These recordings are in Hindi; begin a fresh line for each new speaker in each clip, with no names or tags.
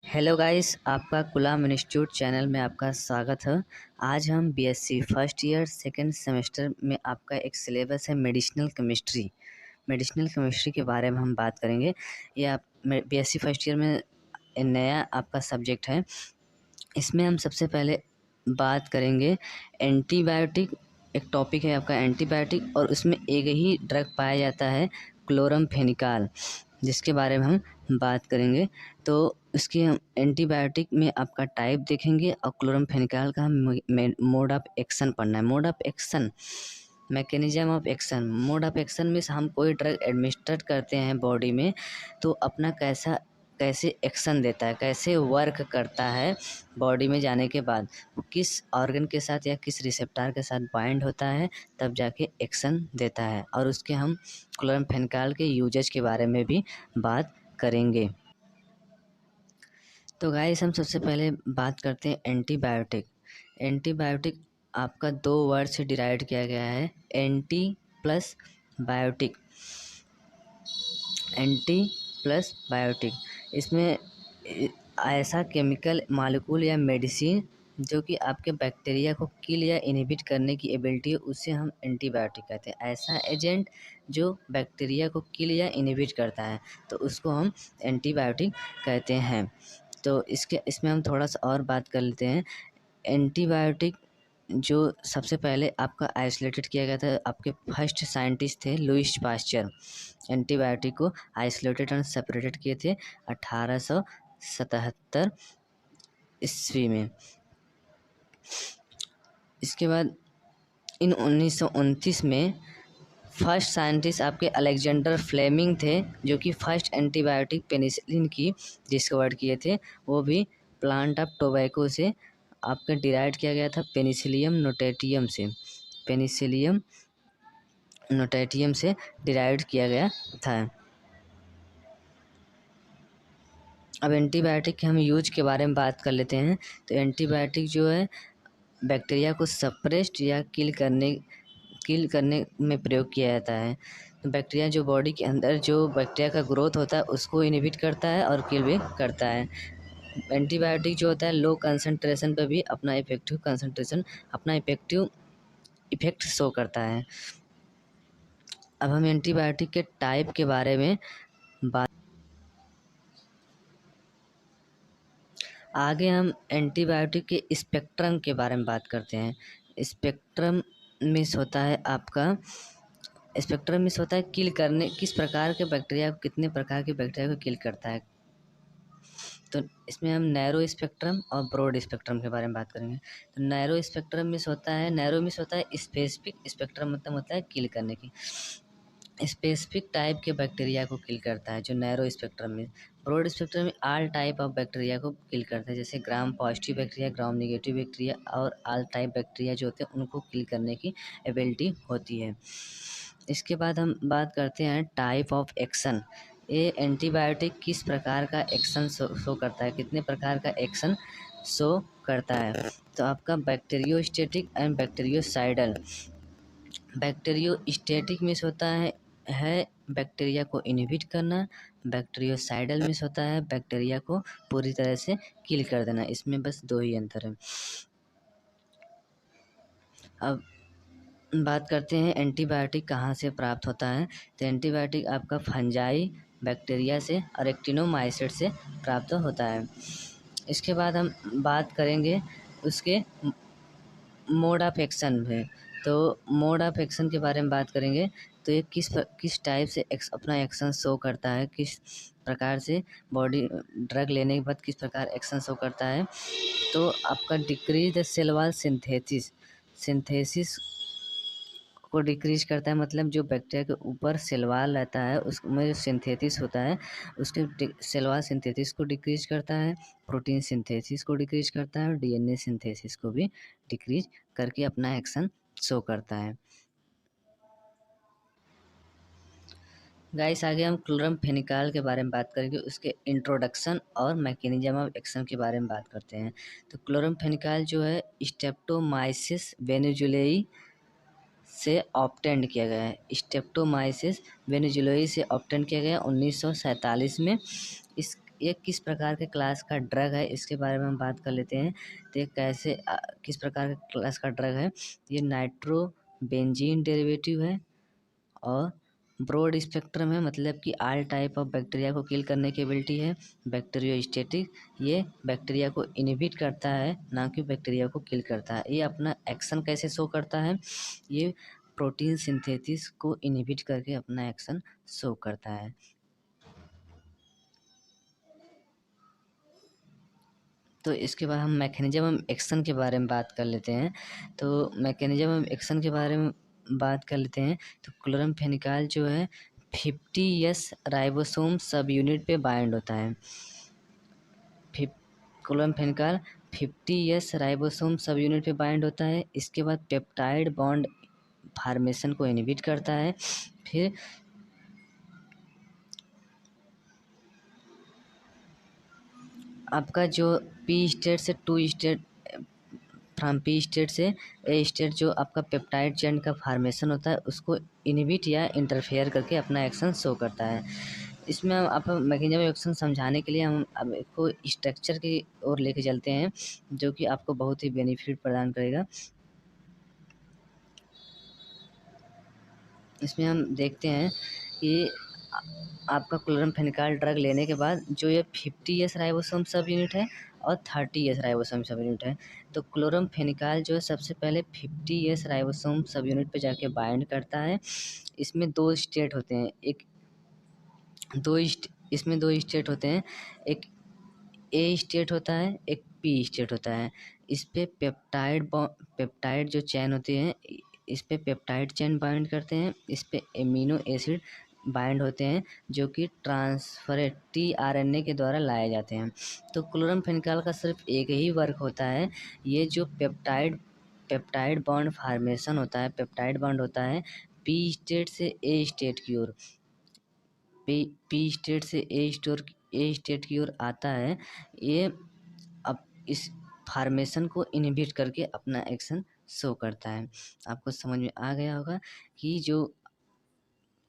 हेलो गाइस, आपका गुलाम इंस्टीट्यूट चैनल में आपका स्वागत है। आज हम BSc first year second semester में आपका एक सिलेबस है मेडिसिनल केमिस्ट्री के बारे में हम बात करेंगे। ये आप बीएससी फर्स्ट ईयर में नया आपका सब्जेक्ट है। इसमें हम सबसे पहले बात करेंगे एंटीबायोटिक। एक टॉपिक है आपका एंटीबायोटिक और उसमें एक ही ड्रग पाया जाता है क्लोरमफेनिकाल, जिसके बारे में हम बात करेंगे। तो इसके हम एंटीबायोटिक में आपका टाइप देखेंगे और क्लोरमफेनिकाल का हम मोड ऑफ एक्शन पढ़ना है। Mode of action, mechanism of action. Mode of action में हम कोई ड्रग एडमिनिस्टर करते हैं बॉडी में तो अपना कैसे एक्शन देता है, कैसे वर्क करता है बॉडी में जाने के बाद, वो किस ऑर्गन के साथ या किस रिसेप्टर के साथ बाइंड होता है, तब जाके एक्शन देता है। और उसके हम क्लोरमफेनिकाल के यूजेज के बारे में भी बात करेंगे। तो गाइस, हम सबसे पहले बात करते हैं एंटीबायोटिक। एंटीबायोटिक आपका दो वर्ड से डिराइव किया गया है, anti plus biotic. Anti plus biotic, इसमें ऐसा केमिकल मालिक्यूल या मेडिसिन जो कि आपके बैक्टीरिया को किल या इनहिबिट करने की एबिलिटी है, उसे हम एंटीबायोटिक कहते हैं। ऐसा एजेंट जो बैक्टीरिया को किल या इनहिबिट करता है तो उसको हम एंटीबायोटिक कहते हैं। तो इसमें हम थोड़ा सा और बात कर लेते हैं। एंटीबायोटिक जो सबसे पहले आपका आइसोलेटेड किया गया था, आपके फर्स्ट साइंटिस्ट थे लुईस पास्चर। एंटीबायोटिक को आइसोलेटेड और सेपरेटेड किए थे 1877 ईस्वी में। इसके बाद इन 1929 में फर्स्ट साइंटिस्ट आपके अलेक्जेंडर फ्लेमिंग थे, जो कि फर्स्ट एंटीबायोटिक पेनिसिलिन की डिस्कवर किए थे। वो भी प्लांट ऑफ टोबैको से आपका डिराइव किया गया था, पेनिसिलियम नोटेटियम से डिराइव किया गया था। अब एंटीबायोटिक के हम यूज के बारे में बात कर लेते हैं। तो एंटीबायोटिक जो है बैक्टीरिया को सप्रेस्ड या किल करने में प्रयोग किया जाता है। तो बैक्टीरिया जो बॉडी के अंदर जो बैक्टीरिया का ग्रोथ होता है उसको इनहिबिट करता है और किल भी करता है। एंटीबायोटिक जो होता है लो कंसंट्रेशन पे भी अपना इफेक्टिव इफेक्ट शो करता है। अब हम एंटीबायोटिक के टाइप के बारे में बात आगे हम एंटीबायोटिक के स्पेक्ट्रम के बारे में बात करते हैं। स्पेक्ट्रम मीन्स होता है आपका स्पेक्ट्रम मीन्स होता है किल करने, किस प्रकार के बैक्टीरिया को, कितने प्रकार के बैक्टीरिया को किल करता है। तो इसमें हम नैरो स्पेक्ट्रम और ब्रॉड स्पेक्ट्रम के बारे में बात करेंगे। तो नैरो मीन्स होता है स्पेसिफिक, स्पेक्ट्रम मतलब होता है किल करने की, स्पेसिफिक टाइप के बैक्टीरिया को किल करता है जो नैरो स्पेक्ट्रम में। ब्रॉड स्पेक्ट्रम में ऑल टाइप ऑफ बैक्टीरिया को किल करता है, जैसे gram positive bacteria, gram negative bacteria और ऑल टाइप बैक्टीरिया जो होते हैं उनको किल करने की एबिलिटी होती है। इसके बाद हम बात करते हैं टाइप ऑफ एक्शन। ये एंटीबायोटिक किस प्रकार का एक्शन शो करता है, कितने प्रकार का एक्शन शो करता है। तो आपका bacteriostatic and bacteriocidal. Bacteriostatic means होता है बैक्टीरिया को इनहिबिट करना। बैक्टीरियोसाइडल मीन्स होता है बैक्टीरिया को पूरी तरह से किल कर देना। इसमें बस दो ही अंतर है। अब बात करते हैं एंटीबायोटिक कहाँ से प्राप्त होता है। तो एंटीबायोटिक आपका फंजाई बैक्टीरिया से और एक्टिनोमाइसिट से प्राप्त होता है। इसके बाद हम बात करेंगे उसके मोड ऑफ एक्शन में। तो मोड ऑफ एक्शन के बारे में बात करेंगे। तो ये किस टाइप से अपना एक्शन शो करता है, किस प्रकार से बॉडी ड्रग लेने के बाद किस प्रकार एक्शन शो करता है। तो आपका decrease the cell wall synthesis को डिक्रीज करता है, मतलब जो बैक्टीरिया के ऊपर सेल वॉल रहता है उसमें जो सिंथेसिस होता है उसके सेल वॉल सिंथेसिस को डिक्रीज करता है, प्रोटीन सिंथेसिस को डिक्रीज करता है और डीएनए सिंथेसिस को भी डिक्रीज करके अपना एक्शन शो करता है। गाइस, आगे हम क्लोरमफेनिकाल के बारे में बात करेंगे, उसके इंट्रोडक्शन और मैकेनिज्म ऑफ एक्शन के बारे में बात करते हैं। तो क्लोरमफेनिकाल जो है स्ट्रेप्टोमाइसिस वेनेजुलाई से ऑब्टेंड किया गया है। स्ट्रेप्टोमाइसिस वेनेजुलाई से ऑब्टेंड किया गया 1947 में। ये किस प्रकार के क्लास का ड्रग है इसके बारे में हम बात कर लेते हैं। तो ये कैसे किस प्रकार का क्लास का ड्रग है। ये नाइट्रोबेंजीन डेरिवेटिव है और ब्रॉड स्पेक्ट्रम है, मतलब कि ऑल टाइप ऑफ बैक्टीरिया को किल करने की एबिलिटी है। बैक्टीरियोस्टेटिक, ये बैक्टीरिया को इनहिबिट करता है, ना कि बैक्टीरिया को किल करता है। ये अपना एक्शन कैसे शो करता है, ये प्रोटीन सिंथेसिस को इनहिबिट करके अपना एक्शन शो करता है। तो इसके बाद हम मैकेनिज्म ऑफ एक्शन के बारे में बात कर लेते हैं। तो मैकेनिज्म ऑफ एक्शन के बारे में बात कर लेते हैं। तो क्लोरामफेनिकॉल जो है 50S राइबोसोम सब यूनिट पे बाइंड होता है। Chloramphenicol 50S ribosome subunit पे बाइंड होता है। इसके बाद पेप्टाइड बॉन्ड फॉर्मेशन को इनहिबिट करता है। फिर आपका जो पी स्टेट से to state, from P state से ए स्टेट, जो आपका पेप्टाइड चेन का फॉर्मेशन होता है उसको इनहिबिट या इंटरफेयर करके अपना एक्शन शो करता है। इसमें हम आप मैकेनिज्म ऑफ एक्शन समझाने के लिए हम अब इसको स्ट्रक्चर की ओर लेके चलते हैं, जो कि आपको बहुत ही बेनिफिट प्रदान करेगा। इसमें हम देखते हैं कि आपका क्लोरामफेनिकॉल ड्रग लेने के बाद जो ये 50S राइबोसोम सब यूनिट है और 30S राइबोसोम सब यूनिट है। तो क्लोरामफेनिकॉल जो है सबसे पहले 50S राइबोसोम सब यूनिट पे जाके बाइंड करता है। इसमें दो स्टेट होते हैं, इसमें दो स्टेट होते हैं, एक ए स्टेट होता है, एक पी स्टेट होता है। इस पे पेप्टाइड जो चैन होती है, इस पे पेप्टाइड चैन बाइंड करते हैं, इस पे एमिनो एसिड बाइंड होते हैं, जो कि ट्रांसफर tRNA के द्वारा लाए जाते हैं। तो क्लोरामफेनिकॉल का सिर्फ एक ही वर्क होता है, ये जो पेप्टाइड बॉन्ड फॉर्मेशन होता है, पेप्टाइड बॉन्ड होता है पी स्टेट से ए स्टेट की ओर, पी स्टेट से ए स्टेट की ओर आता है। ये अब इस फॉर्मेशन को इनहिबिट करके अपना एक्शन शो करता है। आपको समझ में आ गया होगा कि जो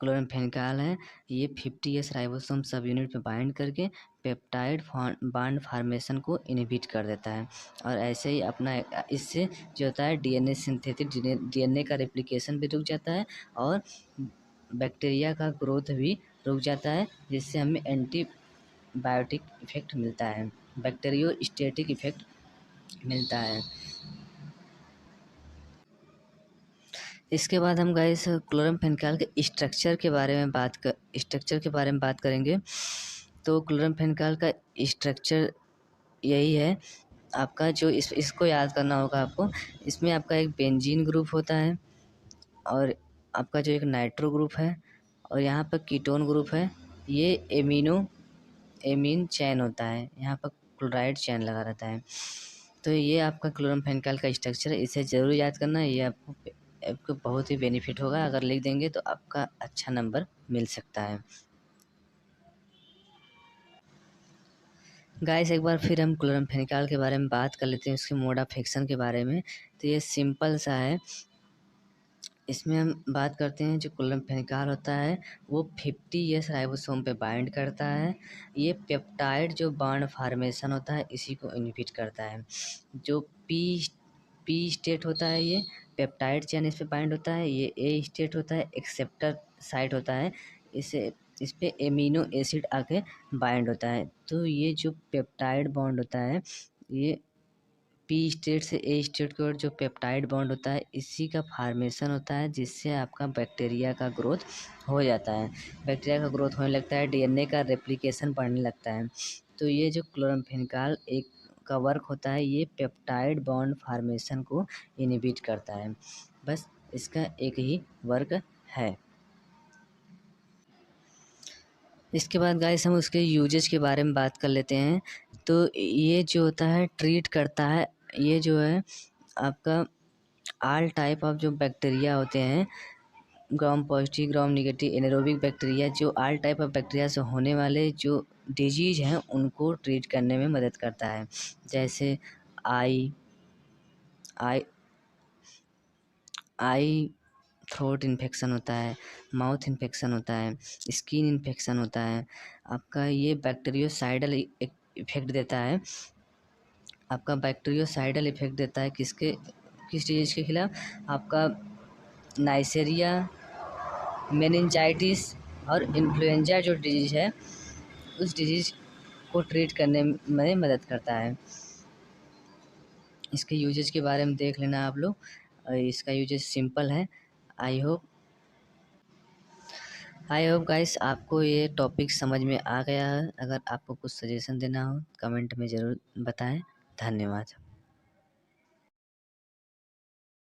क्लोरामफेनिकॉल है ये 50S राइबोसोम सब यूनिट पे बाइंड करके पेप्टाइड बॉन्ड फॉर्मेशन को इनहिबिट कर देता है। और ऐसे ही अपना इससे जो होता है डीएनए सिंथेटिक डीएनए का रेप्लिकेशन भी रुक जाता है और बैक्टीरिया का ग्रोथ भी रुक जाता है, जिससे हमें एंटीबायोटिक इफेक्ट मिलता है, बैक्टीरियोस्टेटिक इफेक्ट मिलता है। इसके बाद हम गाइस क्लोरामफेनिकॉल के स्ट्रक्चर के बारे में बात करेंगे। तो क्लोरामफेनिकॉल का स्ट्रक्चर यही है आपका, जो इसको याद करना होगा आपको। इसमें आपका एक बेंजीन ग्रुप होता है और आपका जो एक नाइट्रो ग्रुप है और यहाँ पर कीटोन ग्रुप है। ये एमीन चैन होता है, यहाँ पर क्लोराइड चैन लगा रहता है। तो ये आपका क्लोरामफेनिकॉल का स्ट्रक्चर है, इसे ज़रूर याद करना। ये आपको बहुत ही बेनिफिट होगा, अगर लिख देंगे तो आपका अच्छा नंबर मिल सकता है। गाइस एक बार फिर हम क्लोरामफेनिकॉल के बारे में बात कर लेते हैं, उसके मोड ऑफ एक्शन के बारे में। तो ये सिंपल सा है। इसमें हम बात करते हैं जो क्लोरामफेनिकॉल होता है वो 50S राइबोसोम पे बाइंड करता है। ये पेप्टाइड जो बॉन्ड फॉर्मेशन होता है इसी को इनहिबिट करता है। जो पी स्टेट होता है ये पेप्टाइड चेन इस पे बाइंड होता है। ये ए स्टेट होता है एक्सेप्टर साइट होता है, इस पे एमिनो एसिड आके बाइंड होता है। तो ये जो पेप्टाइड बॉन्ड होता है ये पी स्टेट से ए स्टेट की ओर जो पेप्टाइड बॉन्ड होता है इसी का फॉर्मेशन होता है, जिससे आपका बैक्टीरिया का ग्रोथ हो जाता है। बैक्टीरिया का ग्रोथ होने लगता है, डीएनए का रेप्लिकेशन बढ़ने लगता है। तो ये जो क्लोरामफेनिकॉल एक का वर्क होता है ये पेप्टाइड बॉन्ड फॉर्मेशन को इनहिबिट करता है। बस इसका एक ही वर्क है। इसके बाद गाइस हम उसके यूजेज के बारे में बात कर लेते हैं। तो ये जो होता है ट्रीट करता है, ये जो है आपका ऑल टाइप ऑफ जो बैक्टीरिया होते हैं, gram positive gram negative anaerobic bacteria, जो ऑल टाइप ऑफ बैक्टीरिया से होने वाले जो डिजीज हैं उनको ट्रीट करने में मदद करता है। जैसे आई आई आई थ्रोट इन्फेक्शन होता है, माउथ इन्फेक्शन होता है, स्किन इन्फेक्शन होता है। आपका ये बैक्टीरियोसाइडल इफ़ेक्ट देता है। आपका बैक्टीरियोसाइडल इफ़ेक्ट देता है किस डिजीज़ के खिलाफ? आपका नाइसेरिया, मेनिंजाइटिस और इन्फ्लुएंजा जो डिजीज़ है, उस डिजीज़ को ट्रीट करने में मदद करता है। इसके यूजेस के बारे में देख लेना आप लोग। इसका यूजेस सिंपल है। आई होप गाइस आपको ये टॉपिक समझ में आ गया है। अगर आपको कुछ सजेशन देना हो कमेंट में ज़रूर बताएं। धन्यवाद।